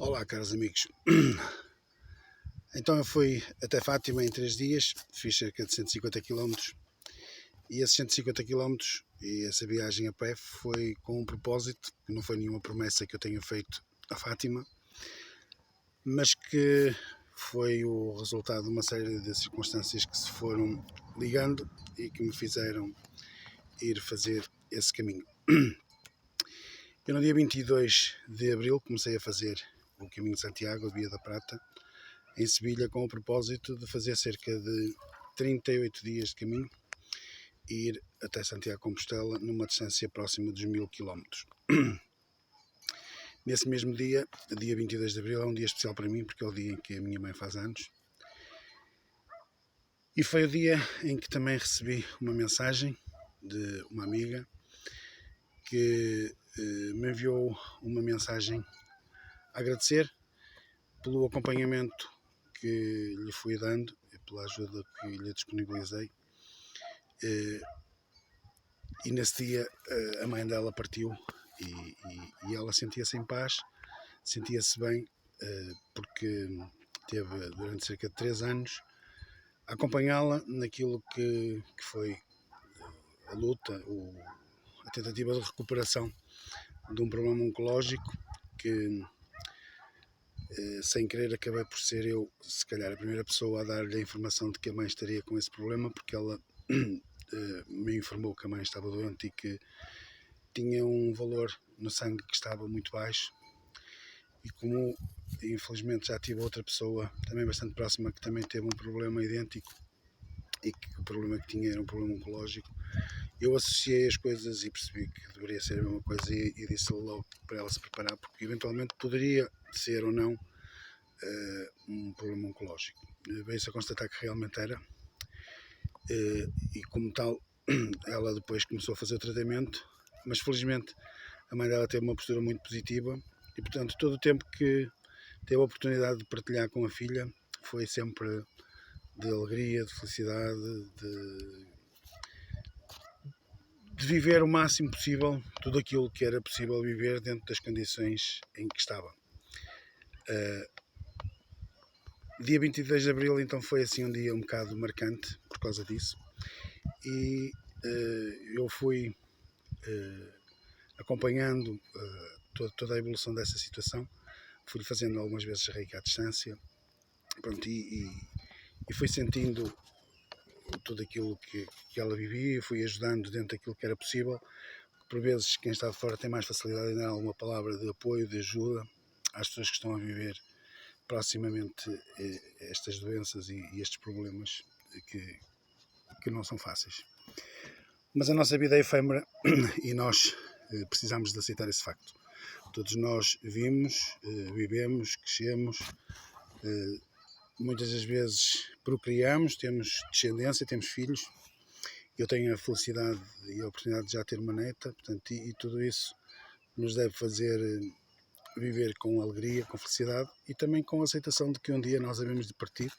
Olá, caros amigos. Então eu fui até Fátima em 3 dias, fiz cerca de 150 km e esses 150 km e essa viagem a pé foi com um propósito, não foi nenhuma promessa que eu tenha feito a Fátima, mas que foi o resultado de uma série de circunstâncias que se foram ligando e que me fizeram ir fazer esse caminho. Eu no dia 22 de Abril comecei a fazer o caminho de Santiago, a Via da Prata, em Sevilha, com o propósito de fazer cerca de 38 dias de caminho e ir até Santiago de Compostela numa distância próxima dos 1000 km. Nesse mesmo dia, dia 22 de Abril, é um dia especial para mim, porque é o dia em que a minha mãe faz anos. E foi o dia em que também recebi uma mensagem de uma amiga que me enviou uma mensagem a agradecer pelo acompanhamento que lhe fui dando e pela ajuda que lhe disponibilizei. E nesse dia a mãe dela partiu e ela sentia-se em paz, sentia-se bem, porque teve durante cerca de 3 anos a acompanhá-la naquilo que foi a luta, a tentativa de recuperação de um problema oncológico que, sem querer, acabei por ser eu, se calhar, a primeira pessoa a dar-lhe a informação de que a mãe estaria com esse problema, porque ela me informou que a mãe estava doente e que tinha um valor no sangue que estava muito baixo. E como infelizmente já tive outra pessoa também bastante próxima que também teve um problema idêntico e que o problema que tinha era um problema oncológico, eu associei as coisas e percebi que deveria ser a mesma coisa e disse logo para ela se preparar, porque eventualmente poderia ser ou não um problema oncológico. Veio-se a constatar que realmente era, e como tal ela depois começou a fazer o tratamento, mas felizmente a mãe dela teve uma postura muito positiva e, portanto, todo o tempo que teve a oportunidade de partilhar com a filha foi sempre de alegria, de felicidade, de viver o máximo possível tudo aquilo que era possível viver dentro das condições em que estava. Dia 22 de Abril então foi assim um dia um bocado marcante por causa disso e eu fui acompanhando toda a evolução dessa situação, fui fazendo algumas vezes reiki à distância, pronto, e fui sentindo tudo aquilo que ela vivia, fui ajudando dentro daquilo que era possível. Por vezes quem está de fora tem mais facilidade em dar alguma palavra de apoio, de ajuda às pessoas que estão a viver proximamente estas doenças e estes problemas que não são fáceis. Mas a nossa vida é efêmera e nós precisamos de aceitar esse facto. Todos nós vivemos, crescemos, muitas das vezes procriamos, temos descendência, temos filhos. Eu tenho a felicidade e a oportunidade de já ter uma neta, portanto, e tudo isso nos deve fazer viver com alegria, com felicidade e também com a aceitação de que um dia nós havemos de partir,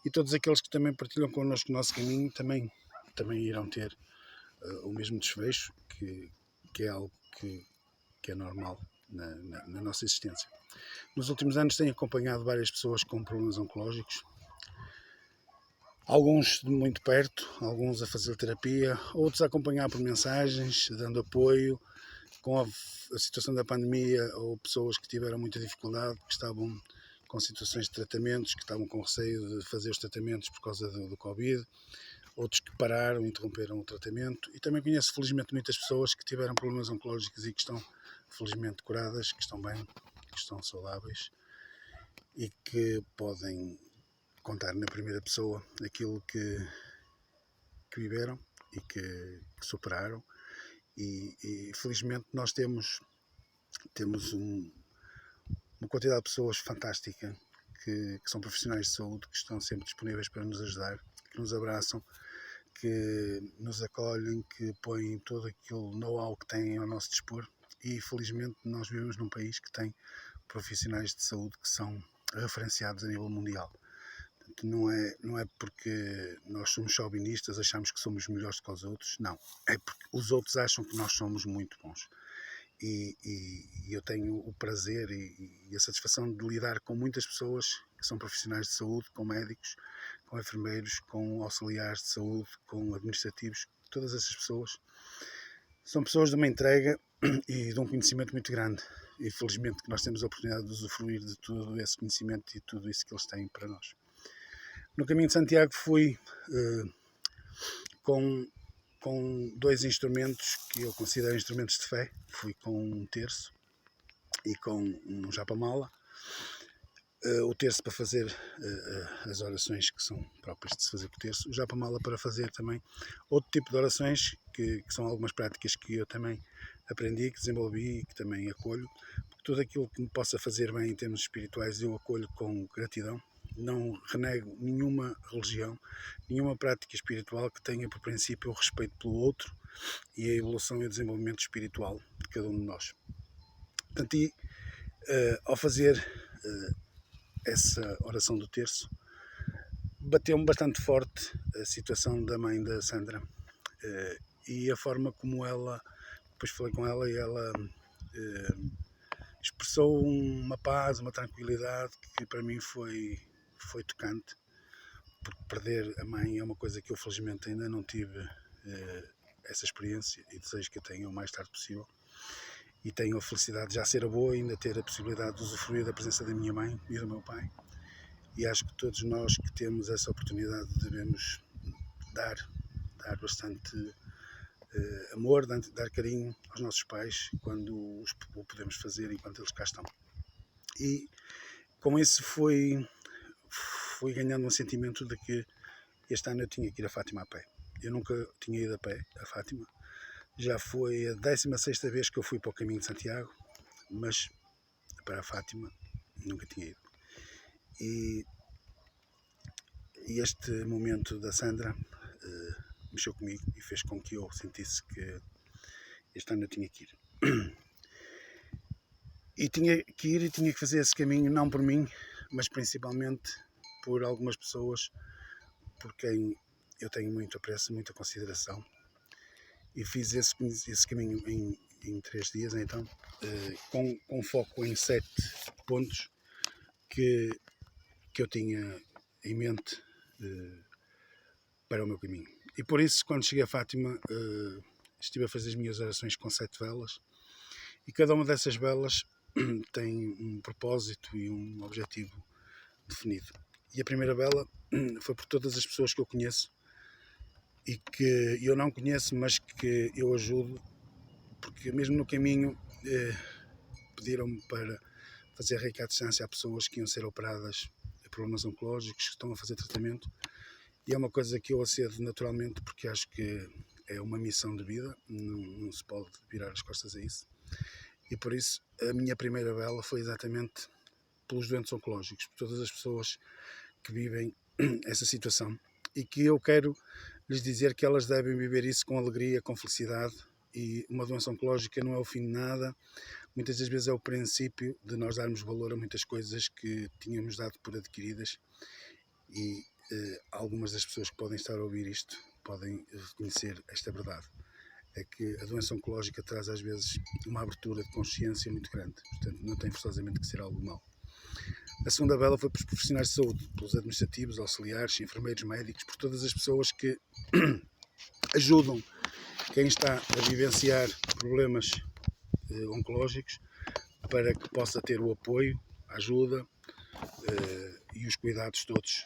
e todos aqueles que também partilham connosco o nosso caminho também irão ter o mesmo desfecho, que é algo que é normal na nossa existência. Nos últimos anos tenho acompanhado várias pessoas com problemas oncológicos, alguns de muito perto, alguns a fazer terapia, outros a acompanhar por mensagens, dando apoio. Com a situação da pandemia, ou pessoas que tiveram muita dificuldade, que estavam com situações de tratamentos, que estavam com receio de fazer os tratamentos por causa do Covid, outros que pararam, interromperam o tratamento, e também conheço felizmente muitas pessoas que tiveram problemas oncológicos e que estão felizmente curadas, que estão bem, que estão saudáveis e que podem contar na primeira pessoa aquilo que viveram e que superaram. E felizmente nós temos uma quantidade de pessoas fantástica que são profissionais de saúde, que estão sempre disponíveis para nos ajudar, que nos abraçam, que nos acolhem, que põem todo aquele know-how que têm ao nosso dispor. E felizmente nós vivemos num país que tem profissionais de saúde que são referenciados a nível mundial. Portanto, não é porque nós somos chauvinistas, achamos que somos melhores que os outros, não. É porque os outros acham que nós somos muito bons. e eu tenho o prazer e a satisfação de lidar com muitas pessoas que são profissionais de saúde, com médicos, com enfermeiros, com auxiliares de saúde, com administrativos. Todas essas pessoas são pessoas de uma entrega e de um conhecimento muito grande. E felizmente que nós temos a oportunidade de usufruir de todo esse conhecimento e tudo isso que eles têm para nós. No caminho de Santiago fui com 2 instrumentos que eu considero instrumentos de fé. Fui com um terço e com um japamala. O terço para fazer as orações que são próprias de se fazer com o terço. O japamala para fazer também outro tipo de orações, que são algumas práticas que eu também aprendi, que desenvolvi e que também acolho. Porque tudo aquilo que me possa fazer bem em termos espirituais eu acolho com gratidão. Não renego nenhuma religião, nenhuma prática espiritual que tenha por princípio o respeito pelo outro e a evolução e o desenvolvimento espiritual de cada um de nós. Portanto, ao fazer essa oração do terço, bateu-me bastante forte a situação da mãe da Sandra e a forma como ela, depois falei com ela e ela expressou uma paz, uma tranquilidade que para mim foi tocante, porque perder a mãe é uma coisa que eu felizmente ainda não tive essa experiência e desejo que a tenha o mais tarde possível. E tenho a felicidade de já ser avô e ainda ter a possibilidade de usufruir da presença da minha mãe e do meu pai. E acho que todos nós que temos essa oportunidade devemos dar bastante amor, dar carinho aos nossos pais quando o podemos fazer enquanto eles cá estão. E com isso fui ganhando um sentimento de que este ano eu tinha que ir a Fátima a pé. Eu nunca tinha ido a pé a Fátima. Já foi a 16ª vez que eu fui para o caminho de Santiago, mas para a Fátima nunca tinha ido. E este momento da Sandra mexeu comigo e fez com que eu sentisse que este ano eu tinha que ir. E tinha que ir e tinha que fazer esse caminho, não por mim, mas principalmente por algumas pessoas por quem eu tenho muito apreço, muita consideração. E fiz esse caminho em 3 dias, então, com foco em 7 pontos que eu tinha em mente para o meu caminho. E por isso, quando cheguei a Fátima, estive a fazer as minhas orações com 7 velas, e cada uma dessas velas tem um propósito e um objetivo definido. E a primeira vela foi por todas as pessoas que eu conheço e que eu não conheço, mas que eu ajudo, porque mesmo no caminho pediram-me para fazer reiki à distância a pessoas que iam ser operadas de problemas oncológicos, que estão a fazer tratamento, e é uma coisa que eu acedo naturalmente, porque acho que é uma missão de vida, não se pode virar as costas a isso, e por isso a minha primeira vela foi exatamente pelos doentes oncológicos, por todas as pessoas que vivem essa situação, e que eu quero lhes dizer que elas devem viver isso com alegria, com felicidade, e uma doença oncológica não é o fim de nada, muitas das vezes é o princípio de nós darmos valor a muitas coisas que tínhamos dado por adquiridas, e algumas das pessoas que podem estar a ouvir isto podem reconhecer esta verdade. É que a doença oncológica traz às vezes uma abertura de consciência muito grande, portanto não tem forçosamente que ser algo mau. A segunda vela foi pelos profissionais de saúde, pelos administrativos, auxiliares, enfermeiros, médicos, por todas as pessoas que ajudam quem está a vivenciar problemas oncológicos para que possa ter o apoio, a ajuda e os cuidados todos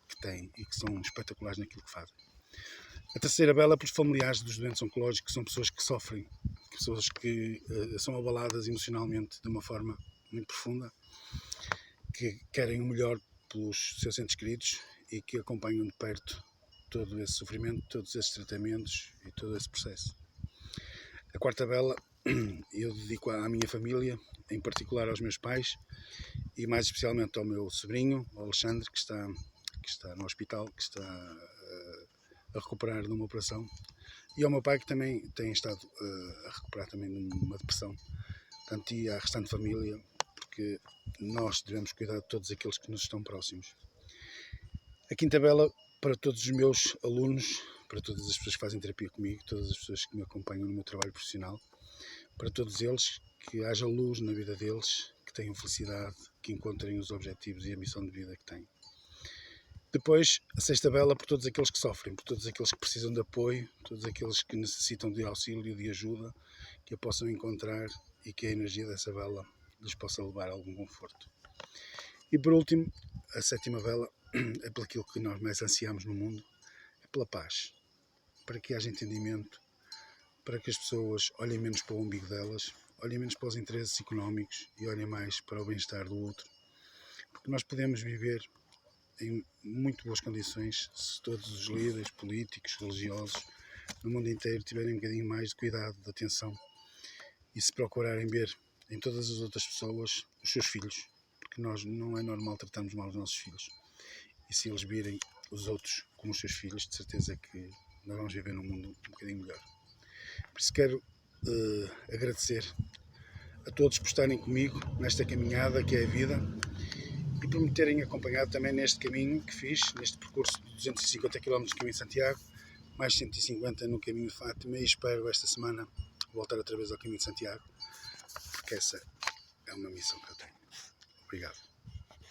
que têm e que são espetaculares naquilo que fazem. A terceira vela é pelos familiares dos doentes oncológicos, que são pessoas que sofrem, pessoas que são abaladas emocionalmente de uma forma muito profunda, que querem o melhor pelos seus entes queridos e que acompanham de perto todo esse sofrimento, todos esses tratamentos e todo esse processo. A quarta vela eu dedico à minha família, em particular aos meus pais e mais especialmente ao meu sobrinho, ao Alexandre, que está no hospital, que está a recuperar de uma operação, e ao meu pai, que também tem estado a recuperar também de uma depressão. Portanto, e à restante família, porque nós devemos cuidar de todos aqueles que nos estão próximos. A quinta vela para todos os meus alunos, para todas as pessoas que fazem terapia comigo, todas as pessoas que me acompanham no meu trabalho profissional, para todos eles, que haja luz na vida deles, que tenham felicidade, que encontrem os objetivos e a missão de vida que têm. Depois, a sexta vela por todos aqueles que sofrem, por todos aqueles que precisam de apoio, todos aqueles que necessitam de auxílio, de ajuda, que a possam encontrar e que a energia dessa vela lhes possa levar a algum conforto. E por último, a sétima vela é pelo aquilo que nós mais ansiamos no mundo, é pela paz, para que haja entendimento, para que as pessoas olhem menos para o umbigo delas, olhem menos para os interesses económicos e olhem mais para o bem-estar do outro, porque nós podemos viver em muito boas condições se todos os líderes políticos, religiosos no mundo inteiro tiverem um bocadinho mais de cuidado, de atenção e se procurarem ver em todas as outras pessoas os seus filhos, porque nós não é normal tratarmos mal os nossos filhos, e se eles virem os outros como os seus filhos, de certeza que nós vamos viver num mundo um bocadinho melhor. Por isso quero agradecer a todos por estarem comigo nesta caminhada que é a vida e por me terem acompanhado também neste caminho que fiz, neste percurso de 250 km de caminho de Santiago, mais 150 no caminho de Fátima, e espero esta semana voltar outra vez ao caminho de Santiago, porque essa é uma missão que eu tenho. Obrigado.